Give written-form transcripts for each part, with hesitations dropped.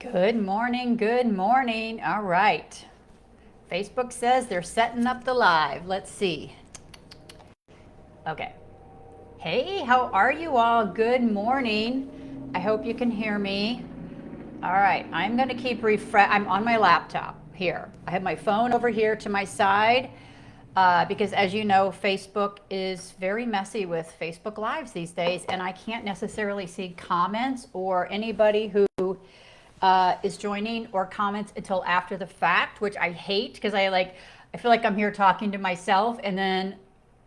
Good morning, good morning. All right. Facebook says they're setting up the live. Let's see. Okay. Hey, how are you all? Good morning. I hope you can hear me. All right. I'm going to keep I'm on my laptop here. I have my phone over here to my side because, as you know, Facebook is very messy with Facebook Lives these days, and I can't necessarily see comments or anybody who is joining or comments until after the fact, which I hate because I feel like I'm here talking to myself, and then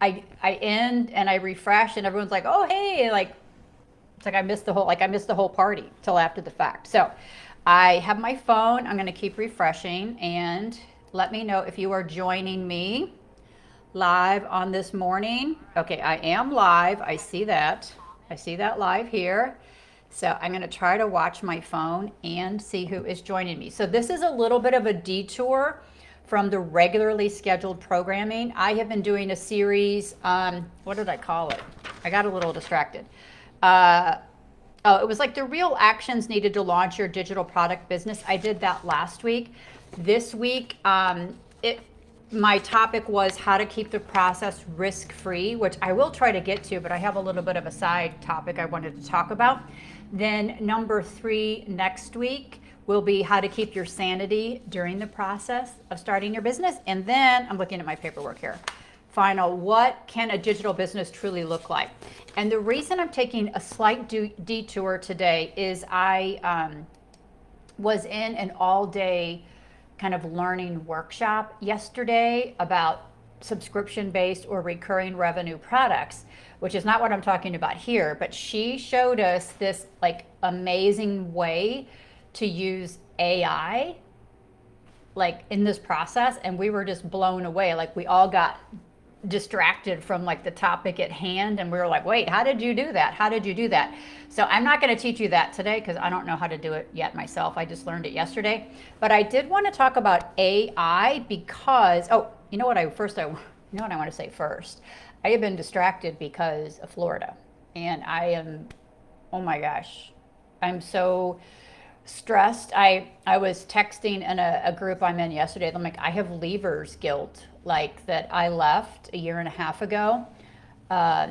I end and I refresh, and everyone's like, oh hey, like it's like I missed the whole party till after the fact. So I have my phone. I'm going to keep refreshing, and let me know if you are joining me live on this morning. Okay, I am live. I see that. I see that live here. So I'm going to try to watch my phone and see who is joining me. So this is a little bit of a detour from the regularly scheduled programming. I have been doing a series on, what did I call it? I got a little distracted. Oh, it was like the real actions needed to launch your digital product business. I did that last week. This week, my topic was how to keep the process risk-free, which I will try to get to, but I have a little bit of a side topic I wanted to talk about. Then number 3 next week will be how to keep your sanity during the process of starting your business. And then I'm looking at my paperwork here. Final, what can a digital business truly look like? And the reason I'm taking a slight detour today is I was in an all-day kind of learning workshop yesterday about subscription-based or recurring revenue products, which is not what I'm talking about here, but she showed us this like amazing way to use AI like in this process, and we were just blown away. Like we all got distracted from like the topic at hand, and we were like, wait, how did you do that? How did you do that? So I'm not going to teach you that today because I don't know how to do it yet myself. I just learned it yesterday. But I did want to talk about AI because you know what I want to say first. I have been distracted because of Florida, and I am, oh my gosh, I'm so stressed. I was texting in a group I'm in yesterday. I'm like, I have leavers guilt, like that I left a year and a half ago, uh,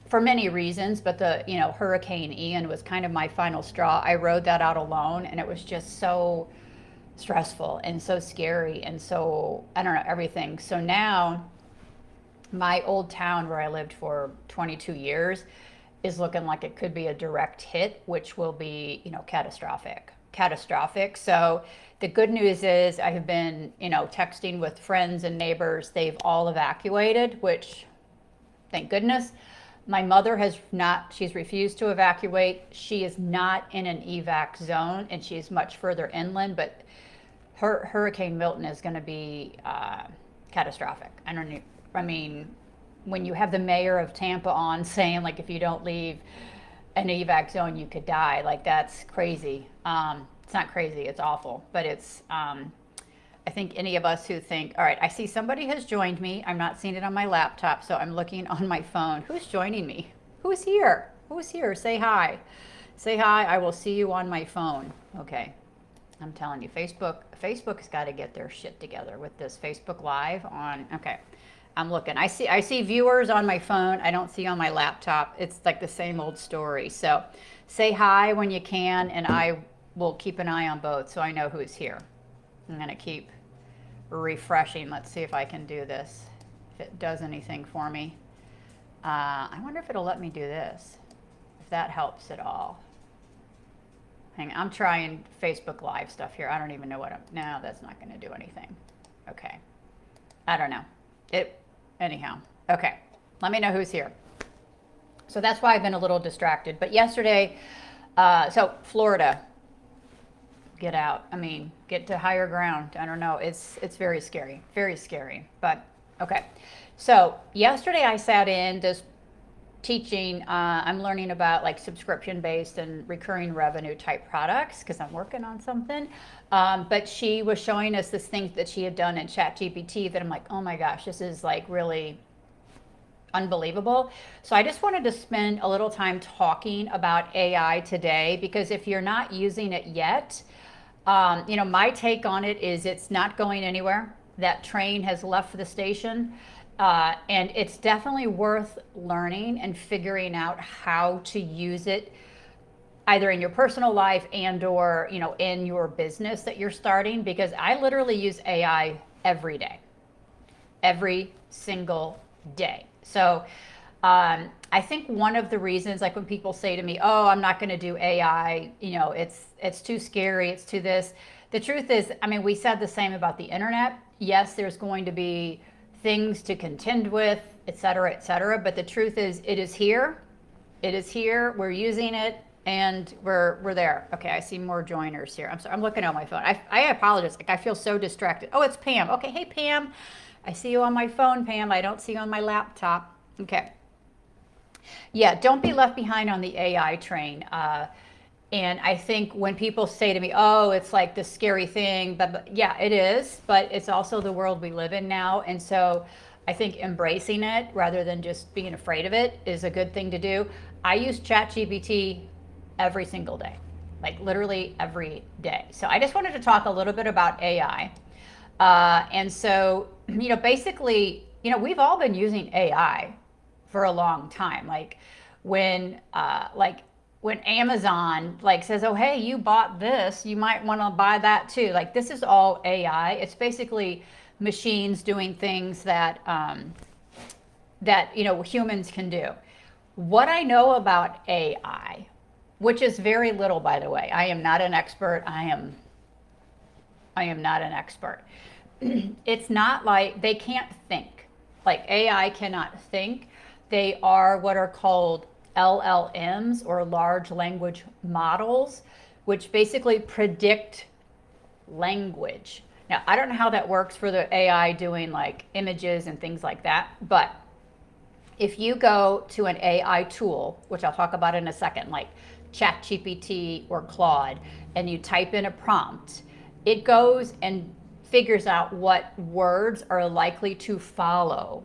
for many reasons. But Hurricane Ian was kind of my final straw. I rode that out alone, and it was just so stressful and so scary and so I don't know everything. So now my old town where I lived for 22 years is looking like it could be a direct hit, which will be, catastrophic. Catastrophic. So the good news is I have been, texting with friends and neighbors. They've all evacuated, which thank goodness. My mother has not, she's refused to evacuate. She is not in an evac zone, and she's much further inland, but Hurricane Milton is going to be catastrophic. I mean, when you have the mayor of Tampa on saying like if you don't leave an evac zone you could die, like that's crazy. It's not crazy, it's awful, but it's I think any of us who think, all right, I see somebody has joined me. I'm not seeing it on my laptop, so I'm looking on my phone. Who's joining me? Who's here? Who's here? Say hi. Say hi. I will see you on my phone. Okay. I'm telling you, Facebook's got to get their shit together with this Facebook Live on. Okay. I'm looking. I see viewers on my phone. I don't see on my laptop. It's like the same old story. So say hi when you can, and I will keep an eye on both so I know who's here. I'm going to keep refreshing. Let's see if I can do this, if it does anything for me. I wonder if it'll let me do this, if that helps at all. Hang on, I'm trying Facebook Live stuff here. I don't even know no, that's not going to do anything. Okay. I don't know. Anyhow. Okay. Let me know who's here. So that's why I've been a little distracted. But yesterday, so Florida, get out. I mean, get to higher ground. I don't know. It's very scary. Very scary. But okay. So yesterday I sat in this teaching. I'm learning about like subscription based and recurring revenue type products because I'm working on something. But she was showing us this thing that she had done in ChatGPT that I'm like, oh my gosh, this is like really unbelievable. So I just wanted to spend a little time talking about AI today, because if you're not using it yet, my take on it is it's not going anywhere. That train has left the station. And it's definitely worth learning and figuring out how to use it either in your personal life and or in your business that you're starting, because I literally use AI every day, every single day. So I think one of the reasons, like when people say to me, oh, I'm not going to do AI, it's too scary, it's too this. The truth is, I mean, we said the same about the internet. Yes, there's going to be things to contend with, et cetera, but the truth is it is here. It is here. We're using it. And we're there. Okay, I see more joiners here. I'm sorry, I'm looking at my phone. I apologize. Like, I feel so distracted. Oh, it's Pam. Okay, hey Pam. I see you on my phone, Pam. I don't see you on my laptop. Okay. Yeah, don't be left behind on the AI train. And I think when people say to me, oh, it's like this scary thing, but yeah, it is, but it's also the world we live in now. And so I think embracing it rather than just being afraid of it is a good thing to do. I use ChatGPT every single day, like literally every day. So I just wanted to talk a little bit about AI. And so, basically, we've all been using AI for a long time. When, when Amazon says, oh, hey, you bought this, you might want to buy that too. Like, this is all AI. It's basically machines doing things that, humans can do. What I know about AI, which is very little, by the way. I am not an expert. I am not an expert. It's not like they can't think. Like, AI cannot think. They are what are called LLMs, or large language models, which basically predict language. Now, I don't know how that works for the AI doing like images and things like that, but if you go to an AI tool, which I'll talk about in a second, like ChatGPT or Claude, and you type in a prompt, it goes and figures out what words are likely to follow,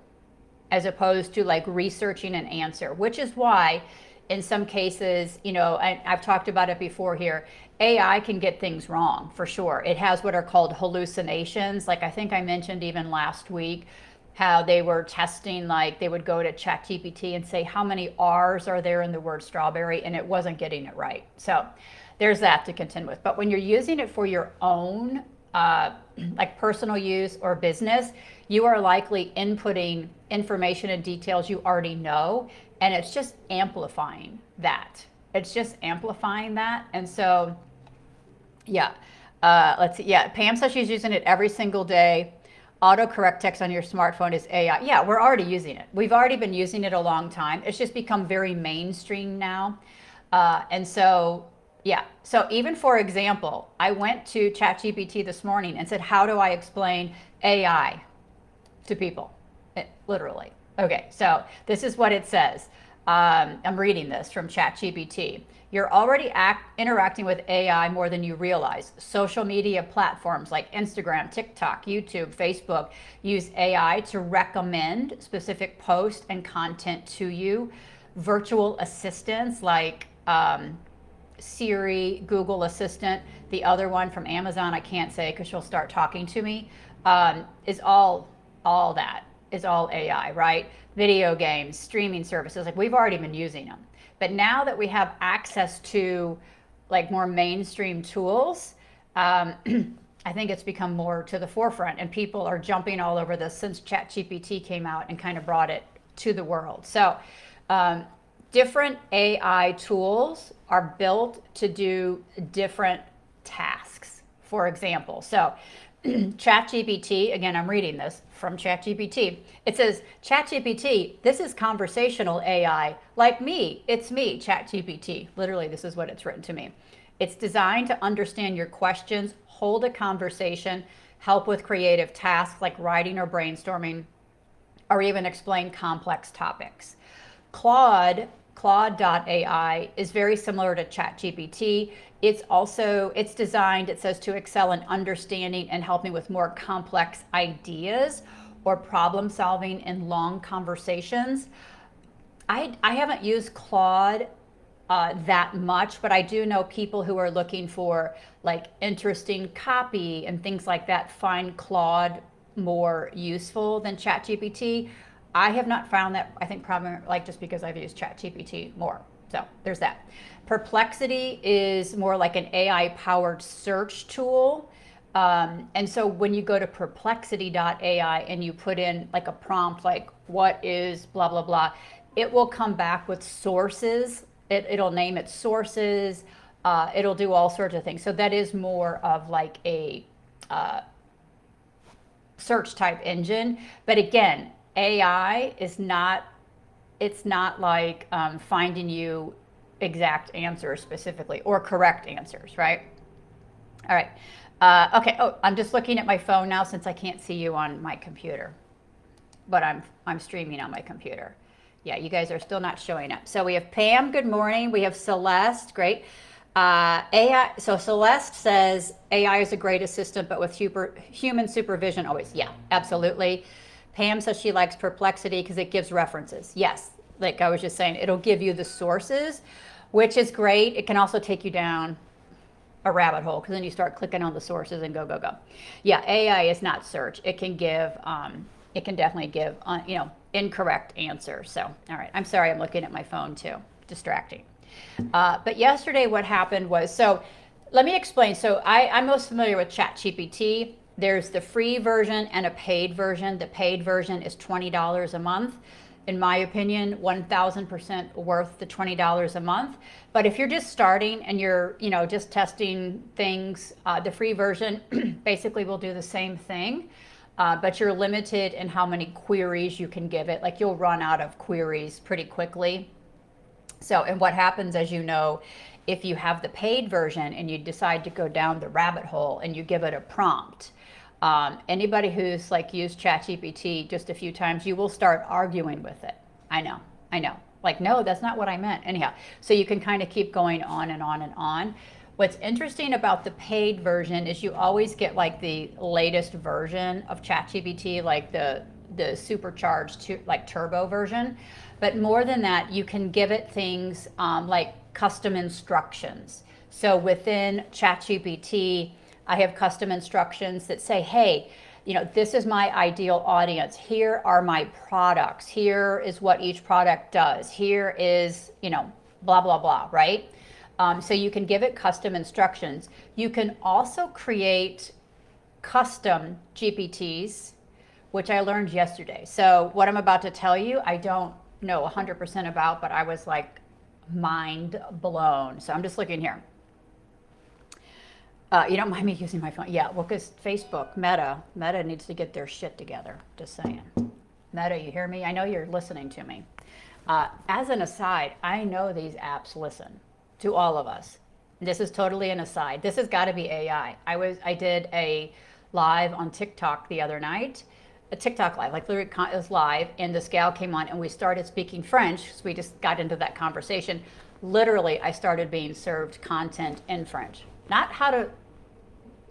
as opposed to like researching an answer, which is why in some cases, I've talked about it before here, AI can get things wrong for sure. It has what are called hallucinations. Like, I think I mentioned even last week how they were testing, like they would go to ChatGPT and say, how many R's are there in the word strawberry? And it wasn't getting it right. So there's that to contend with. But when you're using it for your own, like personal use or business, you are likely inputting information and details you already know, and it's just amplifying that. It's just amplifying that. And so, yeah, let's see. Yeah, Pam says she's using it every single day. Autocorrect text on your smartphone is AI. Yeah, we're already using it. We've already been using it a long time. It's just become very mainstream now. And so, yeah. So even for example, I went to ChatGPT this morning and said, how do I explain AI to people? Literally. Okay, so this is what it says. I'm reading this from ChatGPT. You're already interacting with AI more than you realize. Social media platforms like Instagram, TikTok, YouTube, Facebook use AI to recommend specific posts and content to you. Virtual assistants like Siri, Google Assistant, the other one from Amazon, I can't say because she'll start talking to me, is all that is all AI, right? Video games, streaming services, like we've already been using them. But now that we have access to like more mainstream tools, I think it's become more to the forefront, and people are jumping all over this since ChatGPT came out and kind of brought it to the world. So different AI tools are built to do different tasks. For example, so ChatGPT, again, I'm reading this from ChatGPT. It says, ChatGPT, this is conversational AI, like me, it's me, ChatGPT. Literally, this is what it's written to me. It's designed to understand your questions, hold a conversation, help with creative tasks like writing or brainstorming, or even explain complex topics. Claude.ai is very similar to ChatGPT. It's designed, it says, to excel in understanding and helping with more complex ideas or problem solving in long conversations. I haven't used Claude that much, but I do know people who are looking for like interesting copy and things like that find Claude more useful than ChatGPT. I have not found that. I think probably like just because I've used ChatGPT more. So there's that. Perplexity is more like an AI powered search tool. And so when you go to perplexity.ai and you put in like a prompt like, what is blah, blah, blah, it will come back with sources. It'll name its sources. It'll do all sorts of things. So that is more of like a search type engine. But again, AI is not, it's not like finding you exact answers specifically or correct answers, right? All right. Okay. Oh, I'm just looking at my phone now since I can't see you on my computer, but I'm streaming on my computer. Yeah, you guys are still not showing up. So we have Pam, good morning. We have Celeste, great. AI, so Celeste says AI is a great assistant, but with human supervision always. Yeah, absolutely. Pam says she likes Perplexity because it gives references. Yes, like I was just saying, it'll give you the sources, which is great. It can also take you down a rabbit hole because then you start clicking on the sources and go, go, go. Yeah, AI is not search. It can give, it can definitely give, incorrect answers. So, all right. I'm sorry. I'm looking at my phone too. Distracting. But yesterday what happened was, so let me explain. So I'm most familiar with ChatGPT. There's the free version and a paid version. The paid version is $20 a month. In my opinion, 1000% worth the $20 a month. But if you're just starting and you're, just testing things, the free version basically will do the same thing. But you're limited in how many queries you can give it. Like you'll run out of queries pretty quickly. So, and what happens, as you know, if you have the paid version and you decide to go down the rabbit hole and you give it a prompt, anybody who's like used ChatGPT just a few times, you will start arguing with it. I know. Like, no, that's not what I meant. Anyhow, so you can kind of keep going on and on and on. What's interesting about the paid version is you always get like the latest version of ChatGPT, like the supercharged like turbo version. But more than that, you can give it things like custom instructions. So within ChatGPT, I have custom instructions that say, hey, this is my ideal audience. Here are my products. Here is what each product does. Here is, blah, blah, blah, right? So you can give it custom instructions. You can also create custom GPTs, which I learned yesterday. So what I'm about to tell you, I don't know 100% about, but I was like mind blown. So I'm just looking here. You don't mind me using my phone? Yeah, well, because Facebook, Meta needs to get their shit together. Just saying. Meta, you hear me? I know you're listening to me. As an aside, I know these apps listen to all of us. This is totally an aside. This has got to be AI. I did a live on TikTok the other night, a TikTok live, like literally it was live, and this gal came on and we started speaking French. So we just got into that conversation. Literally, I started being served content in French. Not how to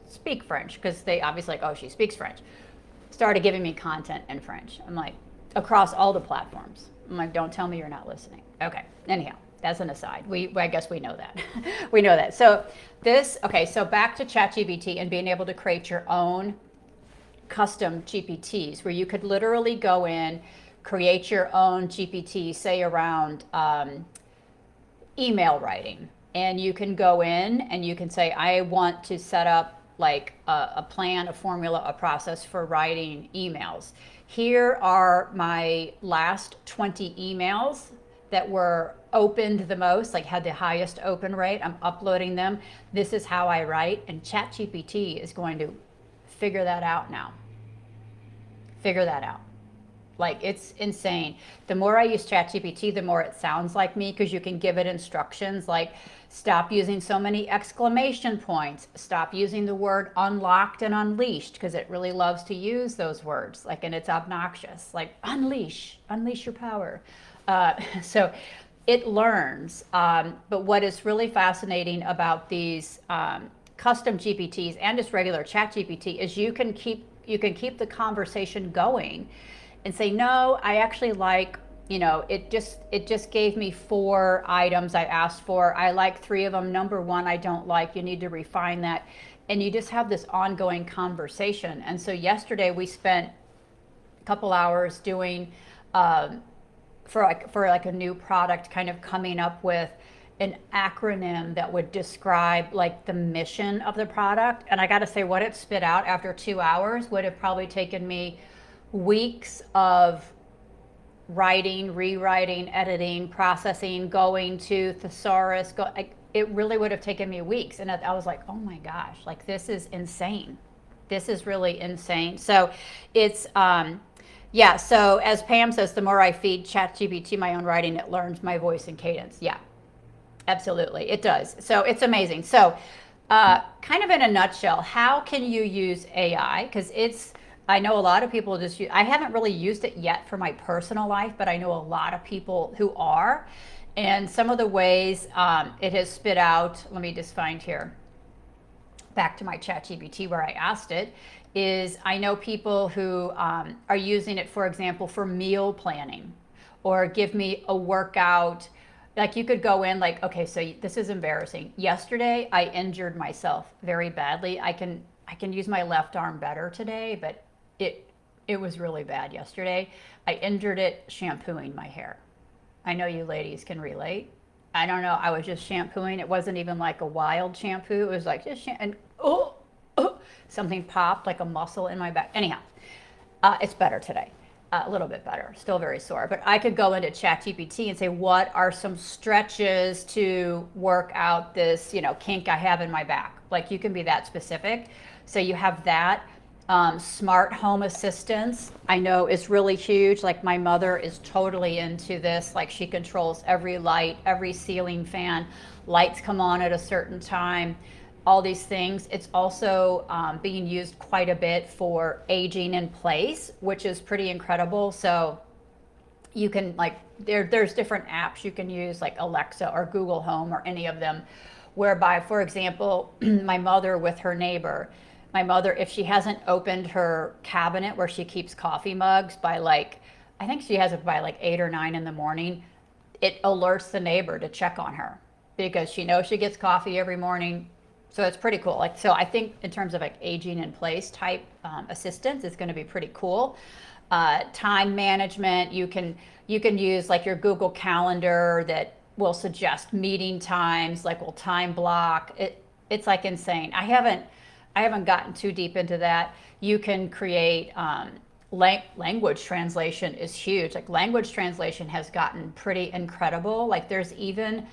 speak French, because they obviously like, oh, she speaks French. Started giving me content in French. I'm like, across all the platforms. I'm like, don't tell me you're not listening. Okay, anyhow. That's an aside. I guess we know that. We know that. So so back to ChatGPT and being able to create your own custom GPTs where you could literally go in, create your own GPT, say around email writing. And you can go in and you can say, I want to set up like a plan, a formula, a process for writing emails. Here are my last 20 emails that were opened the most, like had the highest open rate. I'm uploading them. This is how I write. And ChatGPT is going to figure that out now. Figure that out. Like, it's insane. The more I use ChatGPT, the more it sounds like me, because you can give it instructions like, stop using so many exclamation points. Stop using the word unlocked and unleashed, because it really loves to use those words. Like, and it's obnoxious. Like, unleash your power. So it learns. But what is really fascinating about these custom GPTs and just regular ChatGPT is you can keep, you can keep the conversation going and say, no, I actually like, it just gave me 4 items I asked for. I like 3 of them. Number 1, I don't like. You need to refine that. And you just have this ongoing conversation. And so yesterday we spent a couple hours doing, for like a new product, kind of coming up with an acronym that would describe like the mission of the product. And I got to say, what it spit out after 2 hours would have probably taken me weeks of writing, rewriting, editing, processing, going to thesaurus. It really would have taken me weeks. And I was like, oh my gosh, like this is insane. This is really insane. So it's, yeah, so as Pam says, the more I feed ChatGPT my own writing, it learns my voice and cadence. Yeah, absolutely, it does. So it's amazing. So kind of in a nutshell, how can you use AI? Because I know a lot of people just use, I haven't really used it yet for my personal life, but I know a lot of people who are. And some of the ways it has spit out, let me just find here, back to my ChatGPT where I asked it, is I know people who are using it, for example, for meal planning, or give me a workout. Like you could go in like, okay, so this is embarrassing. Yesterday I injured myself very badly. I can use my left arm better today, but it was really bad yesterday. I injured it shampooing my hair. I know you ladies can relate. I don't know. I was just shampooing. It wasn't even like a wild shampoo. It was like just and something popped like a muscle in my back. Anyhow, it's better today. A little bit better. Still very sore. But I could go into ChatGPT and say, what are some stretches to work out this, kink I have in my back? Like you can be that specific. So you have that. Smart home assistants, I know is really huge. Like my mother is totally into this. Like she controls every light, every ceiling fan, lights come on at a certain time, all these things. It's also being used quite a bit for aging in place, which is pretty incredible. So you can there's different apps you can use like Alexa or Google Home or any of them, whereby, for example, my mother with her neighbor, if she hasn't opened her cabinet where she keeps coffee mugs by I think she has it by 8 or 9 in the morning, it alerts the neighbor to check on her because she knows she gets coffee every morning. So it's pretty cool. So I think in terms of aging in place type assistance, it's going to be pretty cool. Time management, you can use your Google Calendar that will suggest meeting times, will time block. It's insane. I haven't gotten too deep into that. You can create language translation is huge. Language translation has gotten pretty incredible. There's even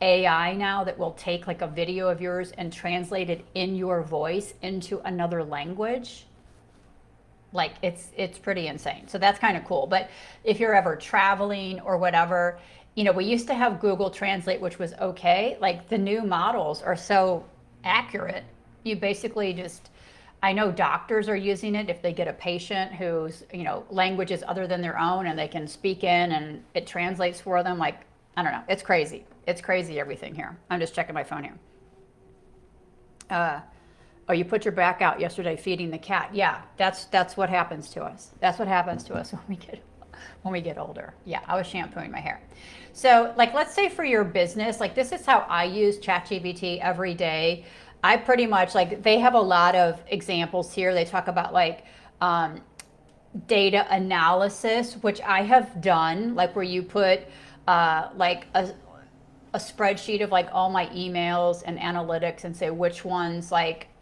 AI now that will take a video of yours and translate it in your voice into another language. It's pretty insane. So that's kind of cool. But if you're ever traveling or whatever, we used to have Google Translate, which was okay. The new models are so accurate. You basically just, I know doctors are using it if they get a patient whose, language is other than their own and they can speak in and it translates for them. I don't know. It's crazy. It's crazy everything here. I'm just checking my phone here. Oh, you put your back out yesterday feeding the cat. Yeah, that's what happens to us. That's what happens to us when we get older. Yeah, I was shampooing my hair. So let's say for your business, this is how I use ChatGPT every day. I pretty much they have a lot of examples here. They talk about data analysis, which I have done, where you put a spreadsheet of all my emails and analytics and say which ones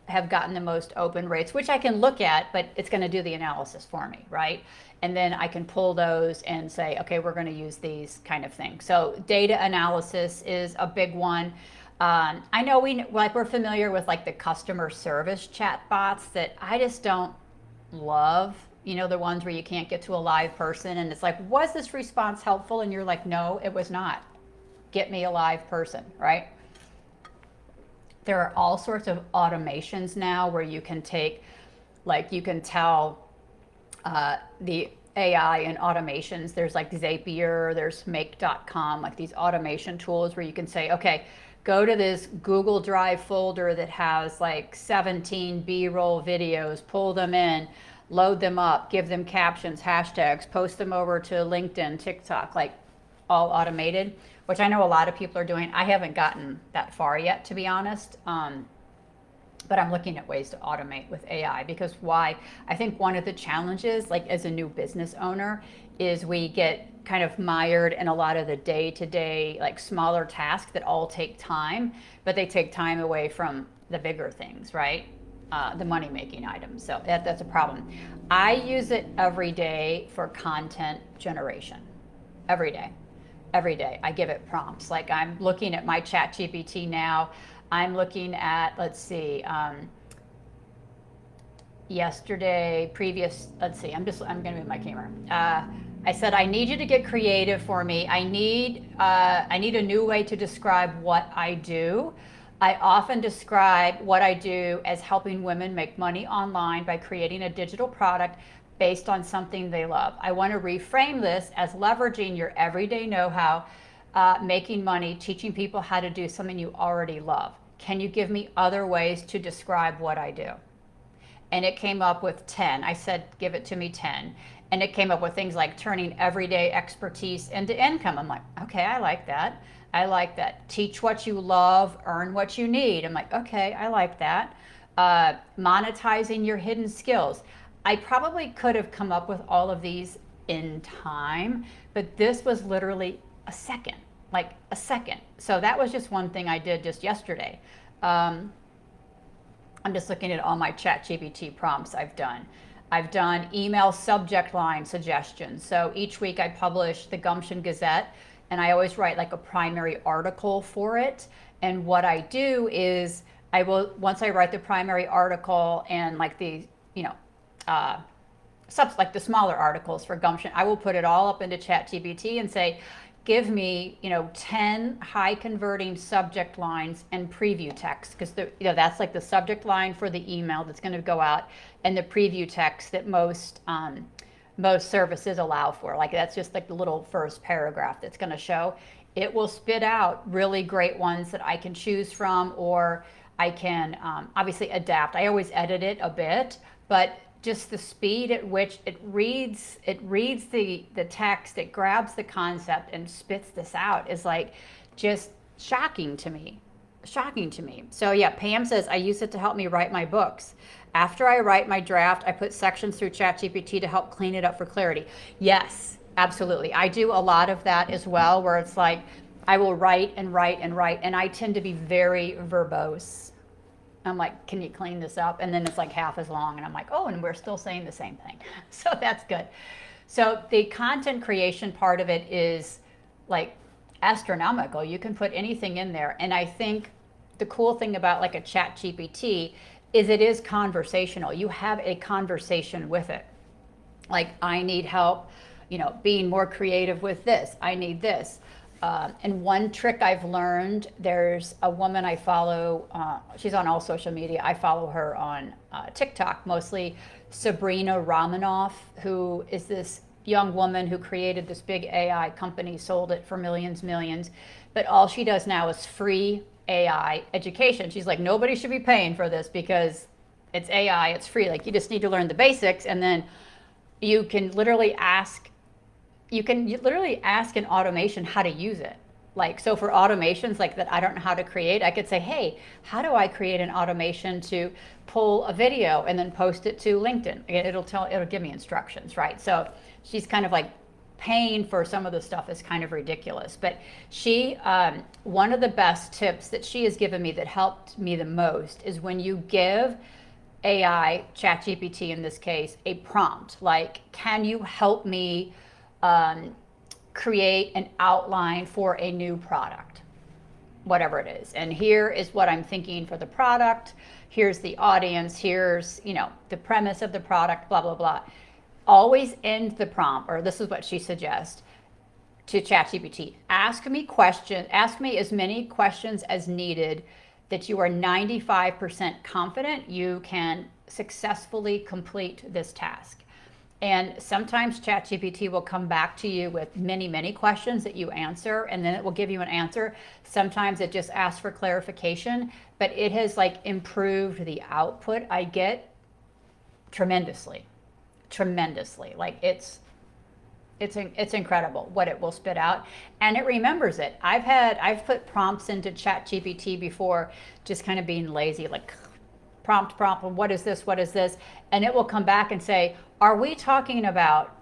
have gotten the most open rates, which I can look at, but it's going to do the analysis for me, right? And then I can pull those and say, okay, we're going to use these kind of things. So data analysis is a big one. I know we're familiar with the customer service chat bots that I just don't love, the ones where you can't get to a live person and it's was this response helpful? And you're no, it was not. Get me a live person, right? There are all sorts of automations now where you can take, you can tell the AI and automations. There's Zapier, there's make.com, these automation tools where you can say, okay, go to this Google Drive folder that has 17 B-roll videos, pull them in, load them up, give them captions, hashtags, post them over to LinkedIn, TikTok, like all automated, which I know a lot of people are doing. I haven't gotten that far yet, to be honest. But I'm looking at ways to automate with AI, because why? I think one of the challenges, like as a new business owner, is we get kind of mired in a lot of the day-to-day, like smaller tasks that all take time, but they take time away from the bigger things, right? The money-making items. So that's a problem. I use it every day for content generation. Every day. Every day. I give it prompts. Like I'm looking at my ChatGPT now. I'm looking at, let's see, yesterday, let's see, I'm going to move my camera. I said, I need you to get creative for me. I need a new way to describe what I do. I often describe what I do as helping women make money online by creating a digital product based on something they love. I want to reframe this as leveraging your everyday know-how, making money, teaching people how to do something you already love. Can you give me other ways to describe what I do? And it came up with 10. I said, give it to me 10. And it came up with things like turning everyday expertise into income. I'm like, okay, I like that. I like that. Teach what you love, earn what you need. I'm like, okay, I like that. Monetizing your hidden skills. I probably could have come up with all of these in time, but this was literally a second, like a second. So that was just one thing I did just yesterday. I'm just looking at all my ChatGPT prompts I've done. I've done email subject line suggestions. So each week I publish the Gumption Gazette, and I always write like a primary article for it. And what I do is once I write the primary article and like the, like the smaller articles for Gumption, I will put it all up into ChatGPT and say, give me 10 high converting subject lines and preview text, because that's like the subject line for the email that's going to go out, and the preview text that most services allow for. Like that's just like the little first paragraph that's going to show. It will spit out really great ones that I can choose from, or I can obviously adapt. I always edit it a bit, but just the speed at which it reads the text, it grabs the concept and spits this out is like just shocking to me. So yeah, Pam says, I use it to help me write my books. After I write my draft, I put sections through ChatGPT to help clean it up for clarity. Yes, absolutely. I do a lot of that as well, where it's like I will write and write and write, and I tend to be very verbose. I'm like, can you clean this up? And then it's like half as long, and I'm like, oh, and we're still saying the same thing. So that's good. So the content creation part of it is like astronomical. You can put anything in there. And I think the cool thing about like a ChatGPT is it is conversational. You have a conversation with it. Like, I need help, being more creative with this. I need this. And one trick I've learned, there's a woman I follow, she's on all social media. I follow her on TikTok, mostly Sabrina Romanoff, who is this young woman who created this big AI company, sold it for millions. But all she does now is free AI education. She's like, nobody should be paying for this because it's AI, it's free. Like, you just need to learn the basics, and then you can literally ask an automation how to use it. Like, so for automations like that I don't know how to create, I could say, hey, how do I create an automation to pull a video and then post it to LinkedIn? It'll give me instructions, right? So she's kind of like paying for some of the stuff is kind of ridiculous. But she, one of the best tips that she has given me that helped me the most is when you give AI, ChatGPT in this case, a prompt, like, can you help me create an outline for a new product, whatever it is. And here is what I'm thinking for the product. Here's the audience. Here's, the premise of the product, blah, blah, blah. Always end the prompt, or this is what she suggests to ChatGPT. Ask me as many questions as needed that you are 95% confident you can successfully complete this task. And sometimes ChatGPT will come back to you with many questions that you answer, and then it will give you an answer. Sometimes it just asks for clarification, but it has like improved the output I get tremendously. tremendously. Like it's incredible what it will spit out, and it remembers it. I've put prompts into ChatGPT before, just kind of being lazy, like prompt, what is this, and it will come back and say, are we talking about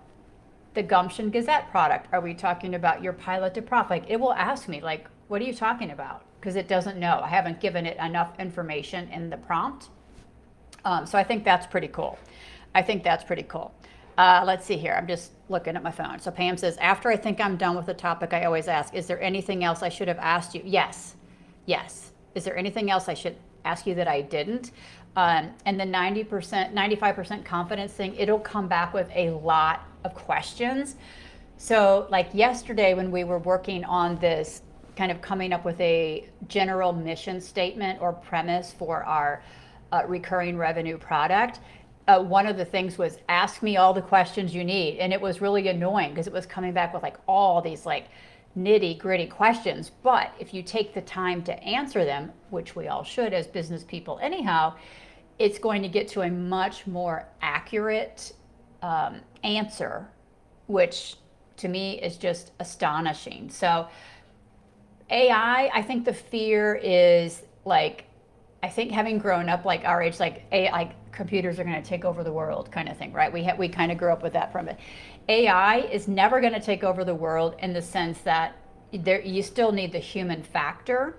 the Gumption Gazette product? Are we talking about your Pilot to Profit? Like, it will ask me, like, what are you talking about? Because it doesn't know. I haven't given it enough information in the prompt. So I think that's pretty cool. Let's see here. I'm just looking at my phone. So Pam says, after I think I'm done with the topic, I always ask, is there anything else I should have asked you? Yes. Is there anything else I should ask you that I didn't? And the 90%, 95% confidence thing, it'll come back with a lot of questions. So like yesterday when we were working on this, kind of coming up with a general mission statement or premise for our recurring revenue product, one of the things was ask me all the questions you need. And it was really annoying because it was coming back with like all these like nitty gritty questions. But if you take the time to answer them, which we all should as business people anyhow, it's going to get to a much more accurate answer, which to me is just astonishing. So AI, I think the fear is like, I think having grown up like our age, like AI, computers are going to take over the world kind of thing, right? We kind of grew up with that from it. AI is never going to take over the world in the sense that you still need the human factor,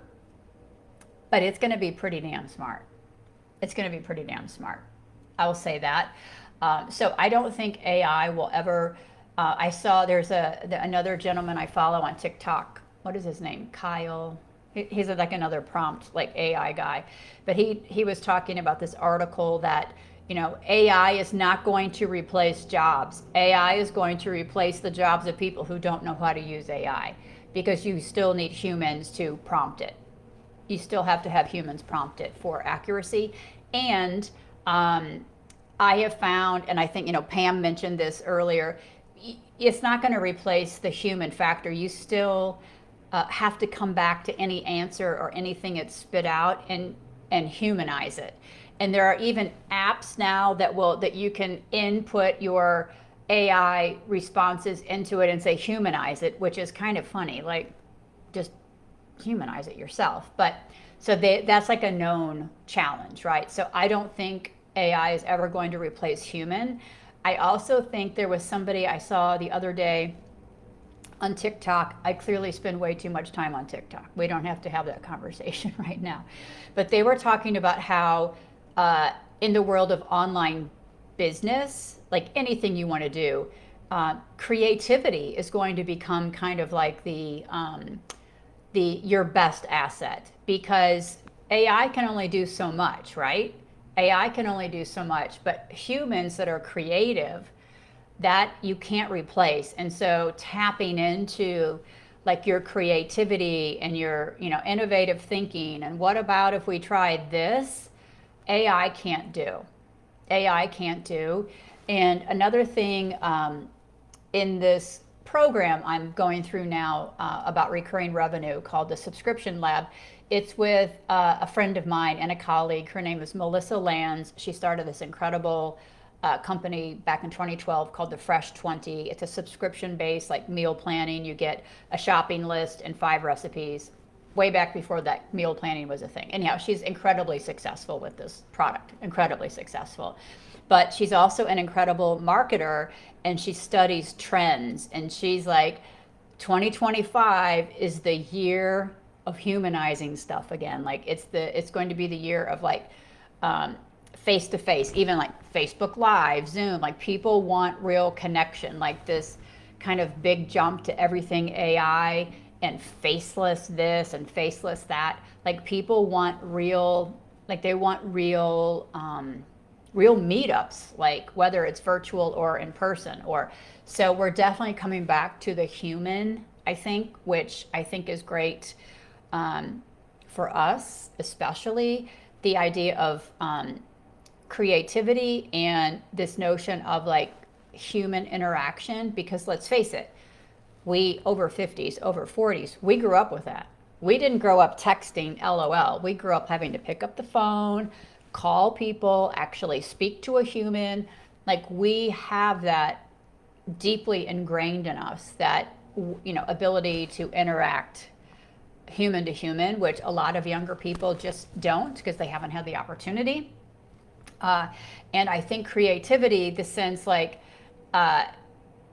but it's going to be pretty damn smart. I will say that. So I don't think AI will ever. I saw there's another gentleman I follow on TikTok. What is his name? Kyle. He's like another prompt like AI guy, but he was talking about this article that, you know, AI is not going to replace jobs. AI is going to replace the jobs of people who don't know how to use AI, because you still need humans to prompt it. You still have to have humans prompt it for accuracy. And I have found, and I think, you know, Pam mentioned this earlier, it's not going to replace the human factor. You still have to come back to any answer or anything it's spit out and humanize it. And there are even apps now that you can input your AI responses into it and say humanize it, which is kind of funny. Like, just humanize it yourself. But so that's like a known challenge, right? So I don't think AI is ever going to replace human. I also think there was somebody I saw the other day on TikTok. I clearly spend way too much time on TikTok. We don't have to have that conversation right now. But they were talking about how in the world of online business, like anything you want to do, creativity is going to become kind of like your best asset, because AI can only do so much, right? AI can only do so much, but humans that are creative, that you can't replace. And so tapping into like your creativity and your, you know, innovative thinking, and what about if we tried this? AI can't do. And another thing in this program I'm going through now about recurring revenue called the Subscription Lab, it's with a friend of mine and a colleague. Her name is Melissa Lands. She started this incredible company back in 2012 called the Fresh 20. It's a subscription-based like meal planning. You get a shopping list and 5 recipes. Way back before that meal planning was a thing. Anyhow, she's incredibly successful with this product, incredibly successful. But she's also an incredible marketer, and she studies trends. And she's like, 2025 is the year of humanizing stuff again. Like it's going to be the year of like face to face, even like Facebook Live, Zoom. Like people want real connection, like this kind of big jump to everything AI and faceless this and faceless that. Like people want real, like they want real meetups, like whether it's virtual or in person. Or so we're definitely coming back to the human, I think, which I think is great for us, especially the idea of creativity and this notion of like human interaction. Because let's face it, we over 50s, over 40s, we grew up with that. We didn't grow up texting LOL. We grew up having to pick up the phone, call people, actually speak to a human. Like we have that deeply ingrained in us, that ability to interact human to human, which a lot of younger people just don't because they haven't had the opportunity. And I think creativity, the sense like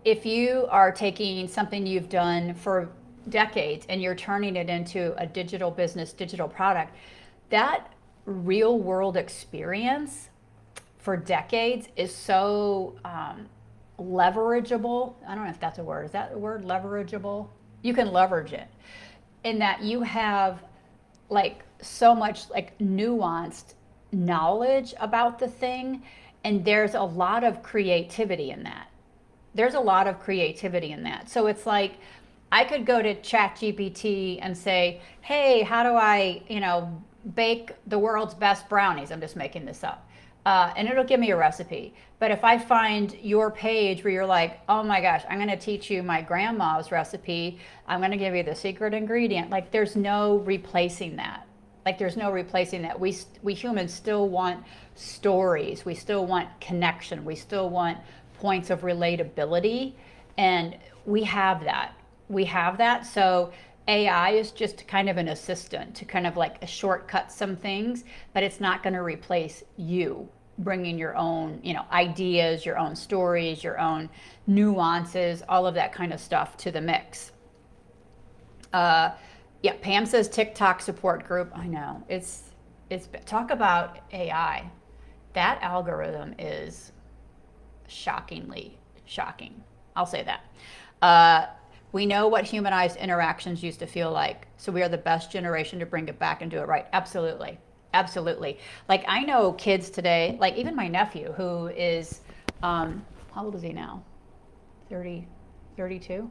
if you are taking something you've done for decades and you're turning it into a digital business, digital product, that real world experience for decades is so leverageable. I don't know if that's a word. Is that a word, leverageable? You can leverage it in that you have like so much like nuanced knowledge about the thing, and there's a lot of creativity in that. There's a lot of creativity in that. So it's like I could go to ChatGPT and say, hey, how do I, bake the world's best brownies? I'm just making this up. And it'll give me a recipe. But if I find your page where you're like, oh my gosh, I'm going to teach you my grandma's recipe, I'm going to give you the secret ingredient, like there's no replacing that. Like there's no replacing that. We humans still want stories. We still want connection. We still want points of relatability. And we have that. We have that. So AI is just kind of an assistant to kind of like shortcut some things, but it's not going to replace you bringing your own, ideas, your own stories, your own nuances, all of that kind of stuff to the mix. Yeah, Pam says TikTok support group. I know it's talk about AI. That algorithm is shockingly shocking. I'll say that. We know what humanized interactions used to feel like, so we are the best generation to bring it back and do it right. Absolutely. Absolutely. Like I know kids today, like even my nephew who is, how old is he now? 30, 32?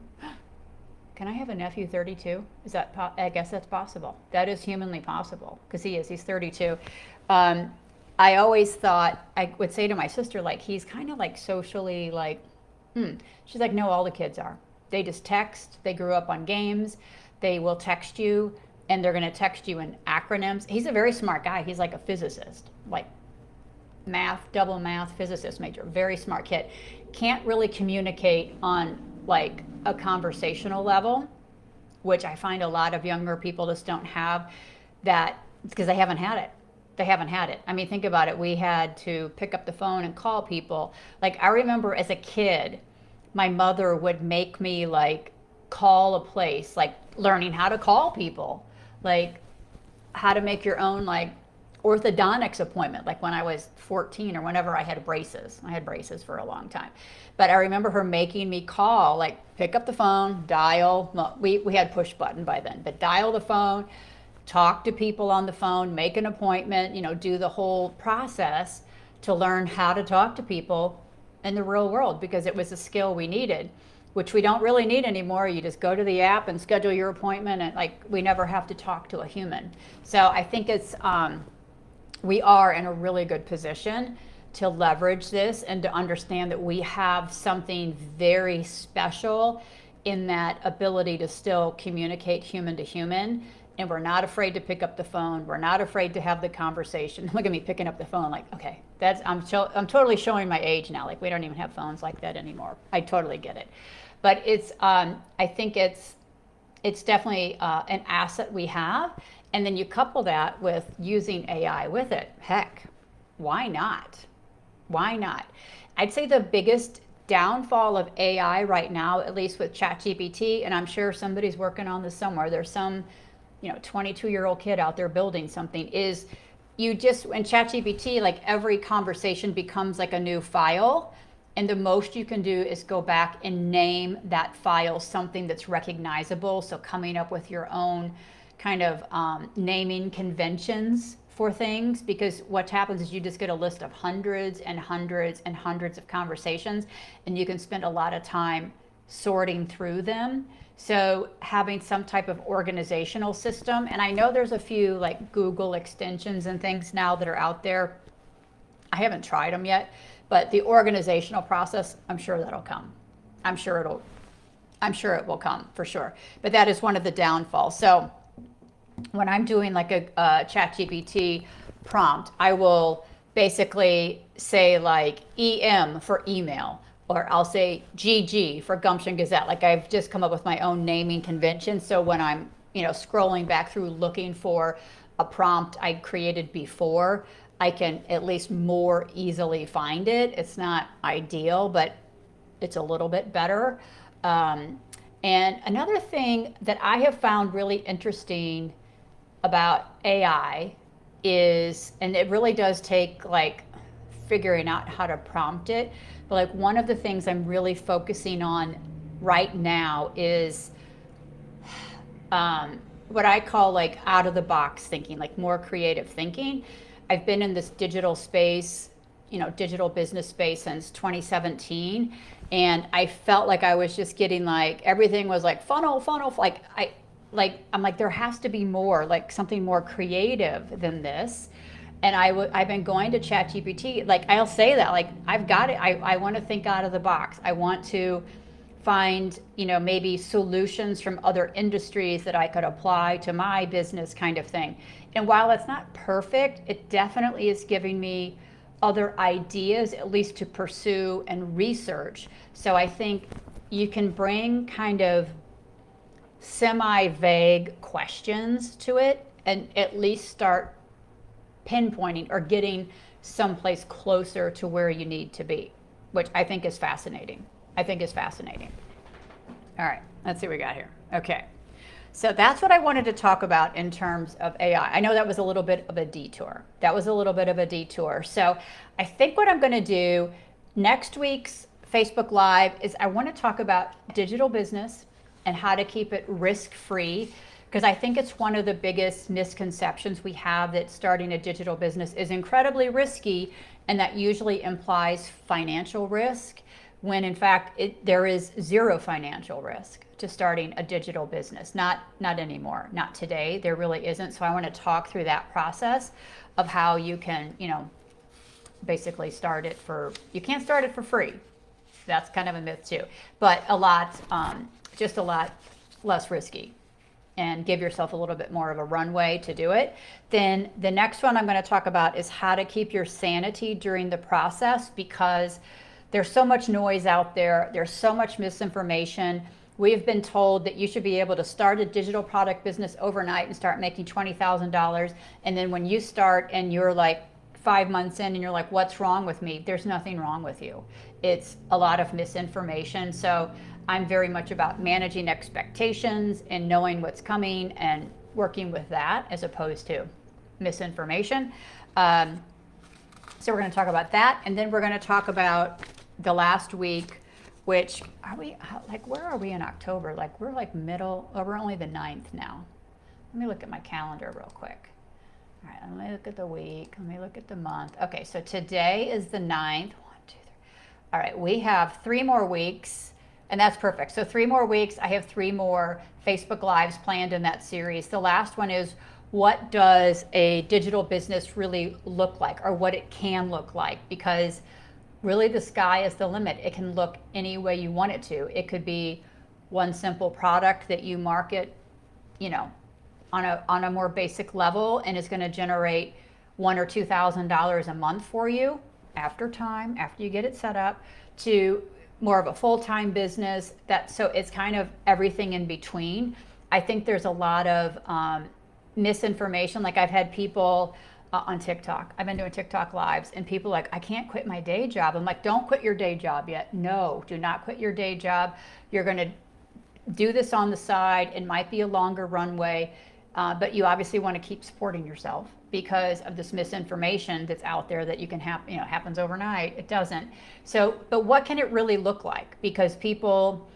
Can I have a nephew 32? Is that, I guess that's possible. That is humanly possible because he's 32. I always thought, I would say to my sister, like, he's kind of like socially like, She's like, no, all the kids are. They just text. They grew up on games. They will text you, and they're going to text you in acronyms. He's a very smart guy. He's like a physicist, like math, double math, physicist major. Very smart kid. Can't really communicate on like a conversational level, which I find a lot of younger people just don't have that because they haven't had it. They haven't had it. I mean, think about it. We had to pick up the phone and call people. Like I remember as a kid, my mother would make me like call a place, like learning how to call people, like how to make your own like orthodontics appointment, like when I was 14 or whenever I had braces. I had braces for a long time. But I remember her making me call, like pick up the phone, dial. Well, we had push button by then, but dial the phone, talk to people on the phone, make an appointment, do the whole process to learn how to talk to people in the real world because it was a skill we needed, which we don't really need anymore. You just go to the app and schedule your appointment, and like we never have to talk to a human. So I think it's we are in a really good position to leverage this and to understand that we have something very special in that ability to still communicate human to human. And we're not afraid to pick up the phone. We're not afraid to have the conversation. Look at me picking up the phone like, okay, I'm totally showing my age now. Like we don't even have phones like that anymore. I totally get it. But it's, I think it's definitely an asset we have. And then you couple that with using AI with it. Heck, why not? Why not? I'd say the biggest downfall of AI right now, at least with ChatGPT, and I'm sure somebody's working on this somewhere. There's some 22-year-old kid out there building something, is you just, in ChatGPT, like every conversation becomes like a new file. And the most you can do is go back and name that file something that's recognizable. So coming up with your own kind of naming conventions for things, because what happens is you just get a list of hundreds and hundreds and hundreds of conversations, and you can spend a lot of time sorting through them. So having some type of organizational system, and I know there's a few like Google extensions and things now that are out there. I haven't tried them yet, but the organizational process, I'm sure that'll come. I'm sure it will come for sure. But that is one of the downfalls. So when I'm doing like a ChatGPT prompt, I will basically say like EM for email, or I'll say GG for Gumption Gazette. Like I've just come up with my own naming convention. So when I'm, scrolling back through looking for a prompt I created before, I can at least more easily find it. It's not ideal, but it's a little bit better. And another thing that I have found really interesting about AI is, and it really does take like figuring out how to prompt it, but like one of the things I'm really focusing on right now is what I call like out of the box thinking, like more creative thinking. I've been in this digital space, digital business space since 2017. And I felt like I was just getting like, everything was like funnel, I'm like, there has to be more, like something more creative than this. And I've been going to ChatGPT, like I'll say that, like I've got it. I want to think out of the box. I want to find, maybe solutions from other industries that I could apply to my business kind of thing. And while it's not perfect, it definitely is giving me other ideas, at least to pursue and research. So I think you can bring kind of semi-vague questions to it and at least start pinpointing or getting someplace closer to where you need to be, which I think is fascinating. All right, let's see what we got here. Okay. So that's what I wanted to talk about in terms of AI. I know that was a little bit of a detour. So I think what I'm going to do next week's Facebook Live is I want to talk about digital business and how to keep it risk-free, because I think it's one of the biggest misconceptions we have, that starting a digital business is incredibly risky, and that usually implies financial risk, when in fact there is zero financial risk to starting a digital business. Not anymore, not today, there really isn't. So I want to talk through that process of how you can, basically you can't start it for free. That's kind of a myth too, but just a lot less risky, and give yourself a little bit more of a runway to do it. Then the next one I'm going to talk about is how to keep your sanity during the process, because there's so much noise out there. There's so much misinformation. We've been told that you should be able to start a digital product business overnight and start making $20,000. And then when you start and you're like 5 months in and you're like, what's wrong with me? There's nothing wrong with you. It's a lot of misinformation. So I'm very much about managing expectations and knowing what's coming and working with that as opposed to misinformation. So we're going to talk about that. And then we're going to talk about the last week, which where are we in October? Like we're like middle, we're only the 9th now. Let me look at my calendar real quick. All right, let me look at the week. Let me look at the month. Okay, so today is the 9th. 1, 2, 3. All right, we have 3 more weeks, and that's perfect. So 3 more weeks. I have 3 more Facebook Lives planned in that series. The last one is, what does a digital business really look like, or what it can look like? Because really the sky is the limit. It can look any way you want it to. It could be one simple product that you market, on a more basic level, and it's going to generate $1,000 or $2,000 a month for you after you get it set up, to more of a full-time business. So it's kind of everything in between. I think there's a lot of misinformation. Like I've had people on TikTok. I've been doing TikTok lives, and people like, I can't quit my day job. I'm like, don't quit your day job yet. No, do not quit your day job. You're going to do this on the side. It might be a longer runway, but you obviously want to keep supporting yourself because of this misinformation that's out there that you can have, happens overnight. It doesn't. So, but what can it really look like? Because people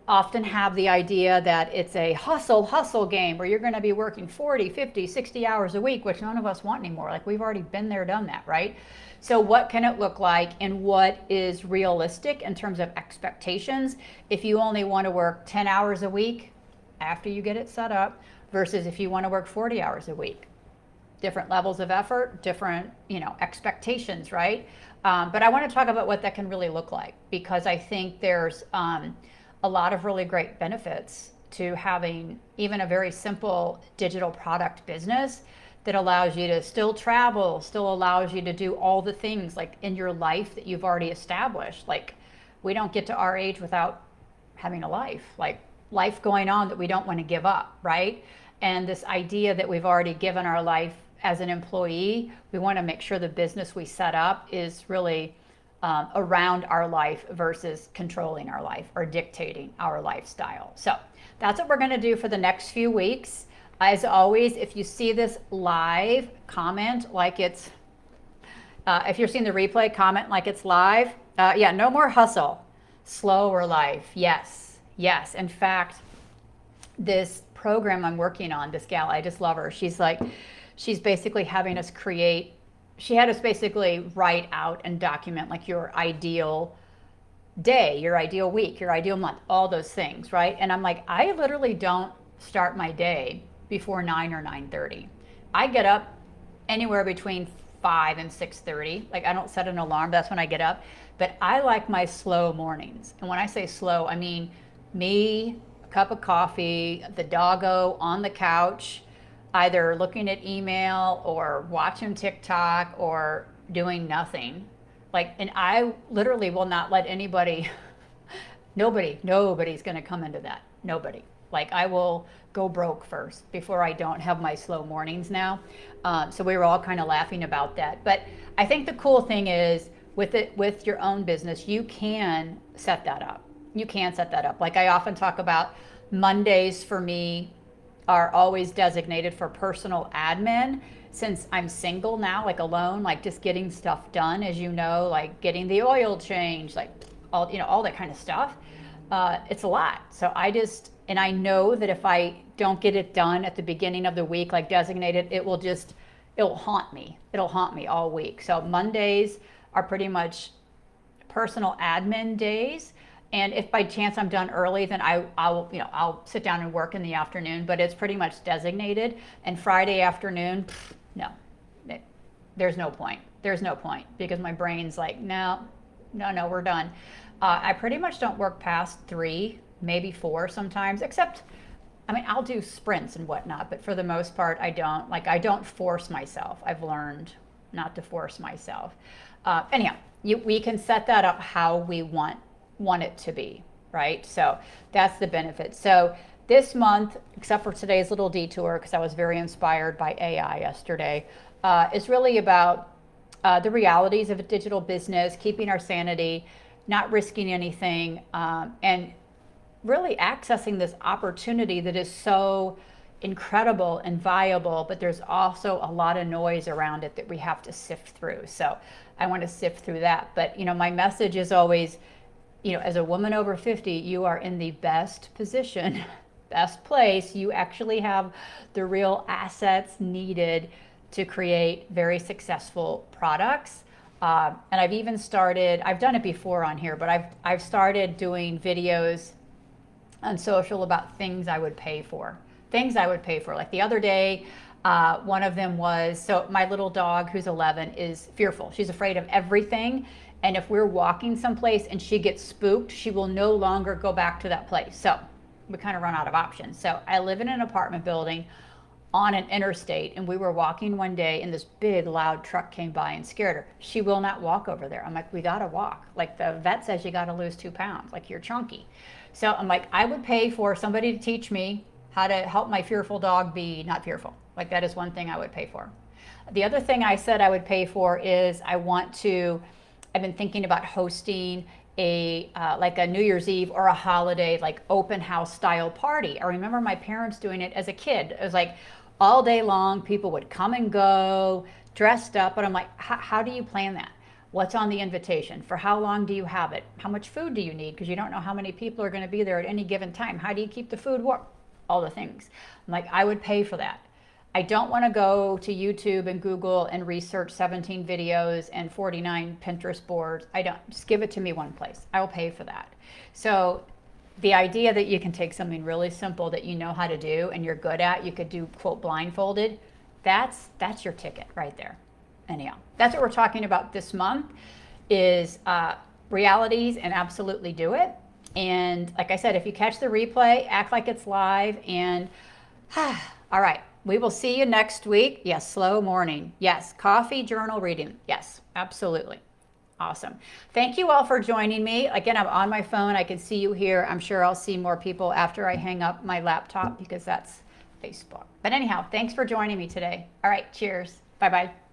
often have the idea that it's a hustle game where you're going to be working 40, 50, 60 hours a week, which none of us want anymore. Like we've already been there, done that, right? So what can it look like, and what is realistic in terms of expectations if you only want to work 10 hours a week after you get it set up versus if you want to work 40 hours a week? Different levels of effort, different, expectations, right? But I want to talk about what that can really look like, because I think there's a lot of really great benefits to having even a very simple digital product business that allows you to still travel, still allows you to do all the things like in your life that you've already established. Like we don't get to our age without having a life, like life going on that we don't want to give up, right? And this idea that we've already given our life as an employee, we want to make sure the business we set up is really around our life versus controlling our life or dictating our lifestyle. So that's what we're going to do for the next few weeks. As always, if you see this live, comment like it's, if you're seeing the replay, comment like it's live. Yeah, no more hustle, slower life. Yes, yes. In fact, this program I'm working on, this gal, I just love her. She's basically having us create, she had us basically write out and document like your ideal day, your ideal week, your ideal month, all those things, right? And I'm like, I literally don't start my day before 9 or 9:30. I get up anywhere between 5 and 6:30. Like I don't set an alarm, that's when I get up. But I like my slow mornings. And when I say slow, I mean me, a cup of coffee, the doggo on the couch, either looking at email or watching TikTok or doing nothing. Like, and I literally will not let anybody, nobody's going to come into that. Nobody. Like I will go broke first before I don't have my slow mornings now. So we were all kind of laughing about that. But I think the cool thing is with your own business, you can set that up. You can set that up. Like I often talk about Mondays for me are always designated for personal admin since I'm single now, like alone, like just getting stuff done, as you know, like getting the oil change, like all, you know, all that kind of stuff. It's a lot. So and I know that if I don't get it done at the beginning of the week, like designated, it'll haunt me. It'll haunt me all week. So Mondays are pretty much personal admin days. And if by chance I'm done early, then I'll sit down and work in the afternoon, but it's pretty much designated. And Friday afternoon, no, there's no point. There's no point because my brain's like, no, we're done. I pretty much don't work past 3, maybe 4 sometimes, except, I mean, I'll do sprints and whatnot, but for the most part, I don't force myself. I've learned not to force myself. Anyhow, we can set that up how we want it to be, right? So that's the benefit. So this month, except for today's little detour, because I was very inspired by AI yesterday, is really about the realities of a digital business, keeping our sanity, not risking anything, and really accessing this opportunity that is so incredible and viable, but there's also a lot of noise around it that we have to sift through. So I want to sift through that. But, you know, my message is always, you know, as a woman over 50, you are in the best position, best place. You actually have the real assets needed to create very successful products. And I've even started, I've done it before on here, but I've started doing videos on social about things I would pay for. Things I would pay for. Like the other day, one of them was, so my little dog who's 11 is fearful. She's afraid of everything. And if we're walking someplace and she gets spooked, she will no longer go back to that place. So we kind of run out of options. So I live in an apartment building on an interstate, and we were walking one day and this big loud truck came by and scared her. She will not walk over there. I'm like, we gotta walk. Like the vet says you gotta lose 2 pounds, like you're chunky. So I'm like, I would pay for somebody to teach me how to help my fearful dog be not fearful. Like that is one thing I would pay for. The other thing I said I would pay for is I've been thinking about hosting a like a New Year's Eve or a holiday like open house style party. I remember my parents doing it as a kid. It was like all day long, people would come and go, dressed up, but I'm like, how do you plan that? What's on the invitation? For how long do you have it? How much food do you need? Because you don't know how many people are going to be there at any given time. How do you keep the food warm? All the things. I'm like, I would pay for that. I don't want to go to YouTube and Google and research 17 videos and 49 Pinterest boards. I don't. Just give it to me one place. I will pay for that. So the idea that you can take something really simple that you know how to do and you're good at, you could do, quote, blindfolded, that's your ticket right there. Anyhow, that's what we're talking about this month is realities, and absolutely do it. And like I said, if you catch the replay, act like it's live. And all right, We will see you next week. Yes, slow morning. Yes, coffee, journal, reading. Yes, absolutely. Awesome. Thank you all for joining me. Again, I'm on my phone. I can see you here. I'm sure I'll see more people after I hang up my laptop because that's Facebook. But anyhow, thanks for joining me today. All right, cheers. Bye-bye.